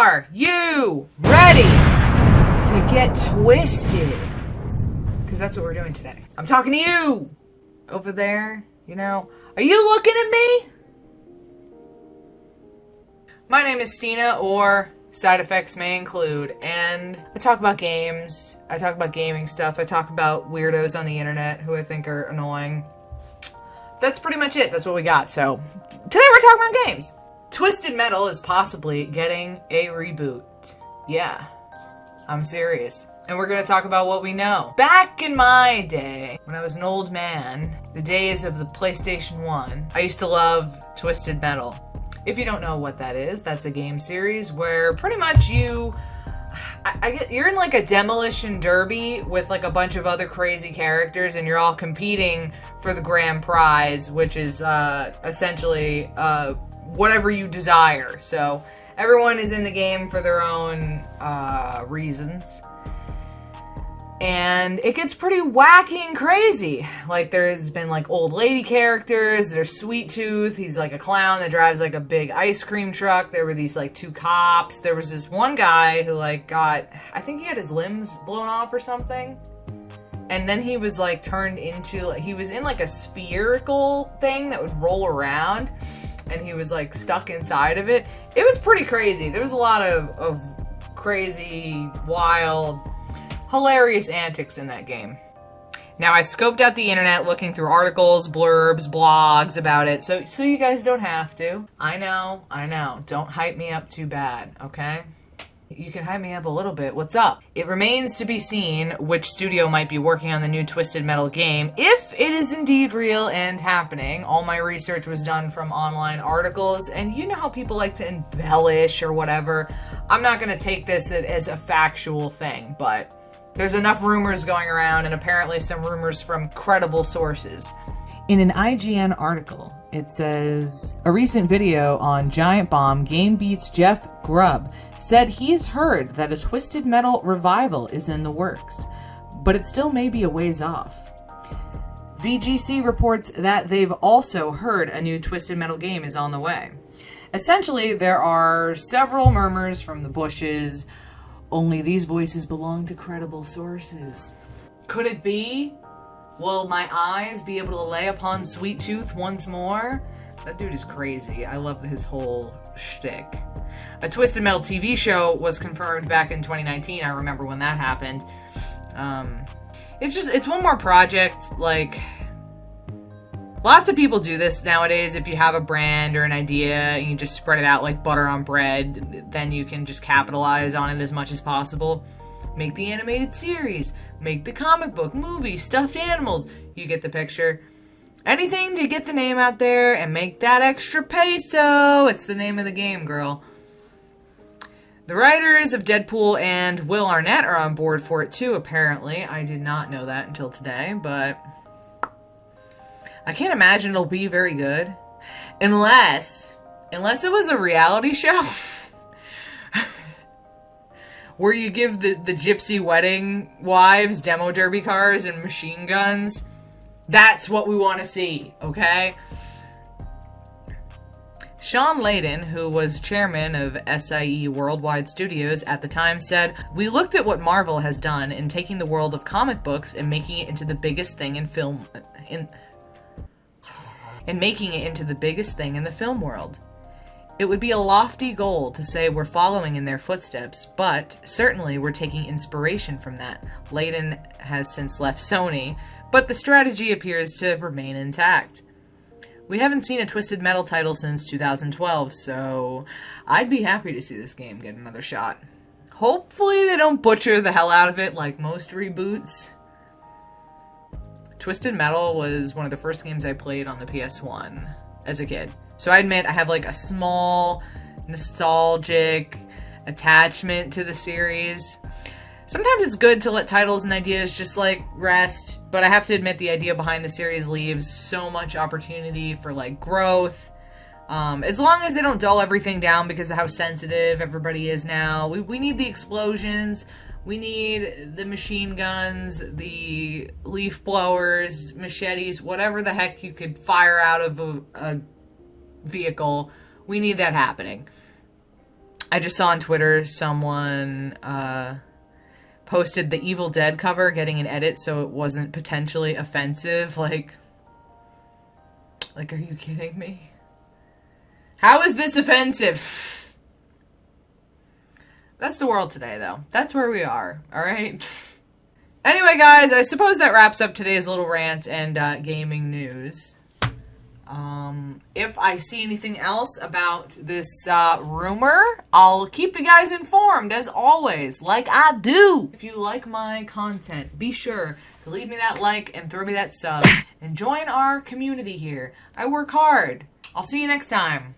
Are you ready to get twisted? Because that's what we're doing today. I'm talking to you over there, you know. Are you looking at me? My name is Stina, or side effects may include, and I talk about games, I talk about gaming stuff, I talk about weirdos on the internet who I think are annoying. That's pretty much it. That's what we got. So today we're talking about games. Twisted Metal is possibly getting a reboot. Yeah, I'm serious. And we're gonna talk about what we know. Back in my day, when I was an old man, the days of the PlayStation 1, I used to love Twisted Metal. If you don't know what that is, that's a game series where pretty much you're in like a demolition derby with like a bunch of other crazy characters, and you're all competing for the grand prize, which is essentially whatever you desire. So everyone is in the game for their own reasons. And it gets pretty wacky and crazy. Like, there's been, like, old lady characters. There's Sweet Tooth. He's, like, a clown that drives, like, a big ice cream truck. There were these, like, two cops. There was this one guy who, like, I think he had his limbs blown off or something. And then he was, like, turned into, like, he was in, like, a spherical thing that would roll around. And he was, like, stuck inside of it. It was pretty crazy. There was a lot of crazy, wild, hilarious antics in that game. Now, I scoped out the internet looking through articles, blurbs, blogs about it, so you guys don't have to. I know. Don't hype me up too bad, okay? You can hype me up a little bit. What's up? It remains to be seen which studio might be working on the new Twisted Metal game, if it is indeed real and happening. All my research was done from online articles, and you know how people like to embellish or whatever. I'm not gonna take this as a factual thing, but there's enough rumors going around, and apparently some rumors from credible sources. In an IGN article, it says, a recent video on Giant Bomb Game Beat's Jeff Grubb said he's heard that a Twisted Metal revival is in the works, but it still may be a ways off. VGC reports that they've also heard a new Twisted Metal game is on the way. Essentially, there are several murmurs from the bushes. Only these voices belong to credible sources. Could it be? Will my eyes be able to lay upon Sweet Tooth once more? That dude is crazy. I love his whole shtick. A Twisted Metal TV show was confirmed back in 2019. I remember when that happened. It's one more project. Like, lots of people do this nowadays. If you have a brand or an idea and you just spread it out like butter on bread, then you can just capitalize on it as much as possible. Make the animated series, make the comic book, movie, stuffed animals. You get the picture. Anything to get the name out there and make that extra peso. It's the name of the game, girl. The writers of Deadpool and Will Arnett are on board for it too, apparently. I did not know that until today, but I can't imagine it'll be very good. Unless it was a reality show where you give the gypsy wedding wives demo derby cars and machine guns. That's what we want to see, okay? Sean Layden, who was chairman of SIE Worldwide Studios at the time, said, "We looked at what Marvel has done in taking the world of comic books and making it into the biggest thing in film in the film world. It would be a lofty goal to say we're following in their footsteps, but certainly we're taking inspiration from that. Layden has since left Sony, but the strategy appears to remain intact. We haven't seen a Twisted Metal title since 2012, so I'd be happy to see this game get another shot. Hopefully they don't butcher the hell out of it like most reboots." Twisted Metal was one of the first games I played on the PS1 as a kid. So I admit I have like a small nostalgic attachment to the series. Sometimes it's good to let titles and ideas just like rest, but I have to admit the idea behind the series leaves so much opportunity for like growth. As long as they don't dull everything down because of how sensitive everybody is now. We need the explosions. We need the machine guns, the leaf blowers, machetes, whatever the heck you could fire out of a vehicle. We need that happening. I just saw on Twitter someone posted the Evil Dead cover getting an edit so it wasn't potentially offensive. Like, are you kidding me? How is this offensive? That's the world today, though. That's where we are, alright? Anyway, guys, I suppose that wraps up today's little rant and gaming news. If I see anything else about this rumor, I'll keep you guys informed, as always, like I do. If you like my content, be sure to leave me that like and throw me that sub, and join our community here. I work hard. I'll see you next time.